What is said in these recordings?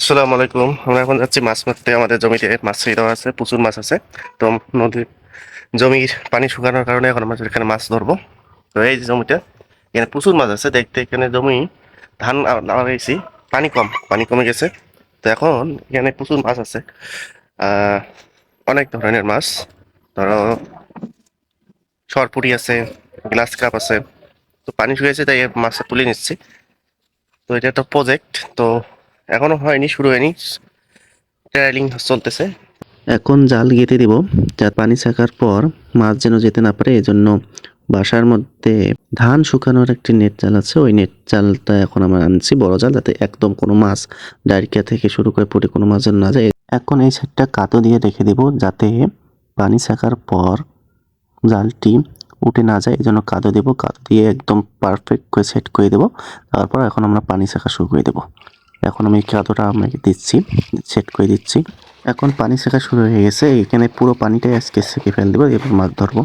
আসসালামু আলাইকুম। আমরা এখন যাচ্ছি মাছ মারতে। আমাদের জমিতে মাছ ছেড়ে দেওয়া আছে, প্রচুর মাছ আছে। তো নদীর জমির পানি শুকানোর কারণে এখন আমরা এখানে মাছ ধরবো। তো এই যে জমিটা, এখানে প্রচুর মাছ আছে। দেখতে এখানে জমি ধান লাগাইছি, পানি কম, পানি কমে গেছে। তো এখন এখানে প্রচুর মাছ আছে, আহ অনেক ধরনের মাছ। ধরো সরপুঁটি আছে, গ্লাস কাপ আছে। তো পানি শুকিয়েছে তাই মাছটা তুলে নিচ্ছি। তো এটা একটা প্রজেক্ট, তো এখনো হয়নি, শুরু হয়নি, ট্রায়ালিং চলতেছে। এখন জাল গেঁথে দিব, যা পানি ছাকার পর মাছ যেন যেতে না পারে, এজন্য বাসার মধ্যে ধান শুকানোর একটি নেট জাল আছে, ওই নেট জালটা এখন আমরা আনছি, বড় জাল, যাতে একদম কোনো মাছ, ডাইরিয়া থেকে শুরু করে পুঁটি কোনো মাছ যেন না যায়। এখন এই সাইডটা কাতো দিয়ে রেখে দিব, যাতে পানি ছাকার পর জালটি উঠে না যায়, এই জন্য কাদো দেব। কাদো দিয়ে একদম পারফেক্ট করে সেট করে দেবো। তারপর এখন আমরা পানি ছাকা শুরু করে দেবো। এখন আমি কাদোটা আপনাকে দিচ্ছি, সেট করে দিচ্ছি। এখন পানি ছেঁকা শুরু হয়ে গেছে, এখানে পুরো পানিটাই আজকে ছেঁকে ফেল দেবো, এরপর মাছ ধরবো।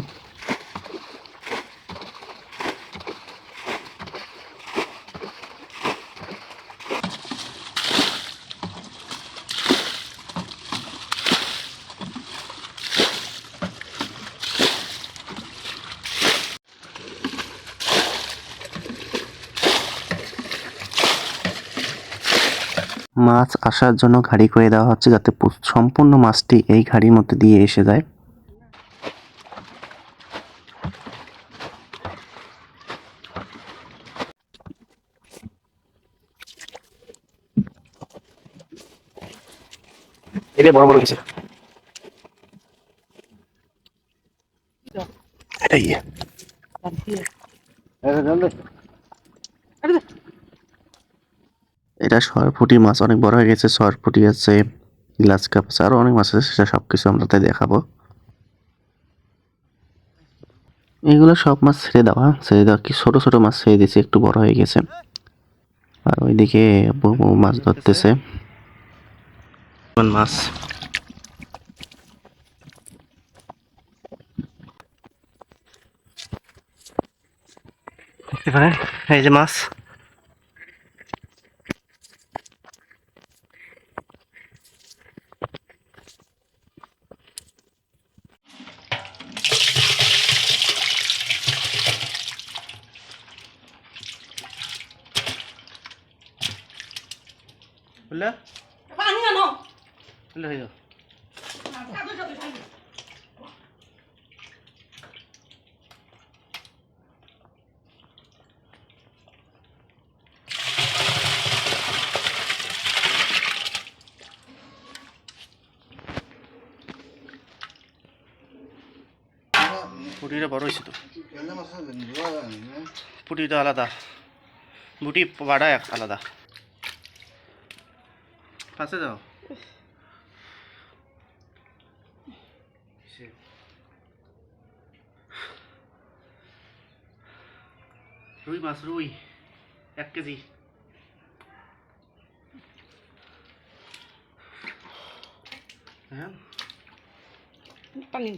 মাছ আসার জন্য ঘাড়ি করে দেওয়া হচ্ছে, যাতে সম্পূর্ণ মাছটি এই ঘাড়ির মধ্যে দিয়ে এসে যায়। এটা বড় বড় কিছু এটাই এটা সরপুঁটি মাছ, অনেক বড় হয়ে গেছে। সরপুঁটি আছে, গ্লাস কাপ আছে, আরো অনেক মাছ আছে, সেটা সবকিছু আমরা তাই দেখাবো। এগুলো সব মাছ ছেড়ে দেওয়া কি ছোট ছোট মাছ ছেড়ে দিয়েছি, একটু বড় হয়ে গেছে। আর ওইদিকে বউ মাছ ধরতেছে। মাছ দেখতে পারেন, এই যে মাছ। বুঝলে বুঝলে হয়ে যাও। পুটিটা বড় হয়েছে তো, পুটিটা আলাদা, বুটি বাড়া এক আলাদা। কাছে যাও। রুই মাছ, রুই 1 কেজি। হ্যাঁ, পানি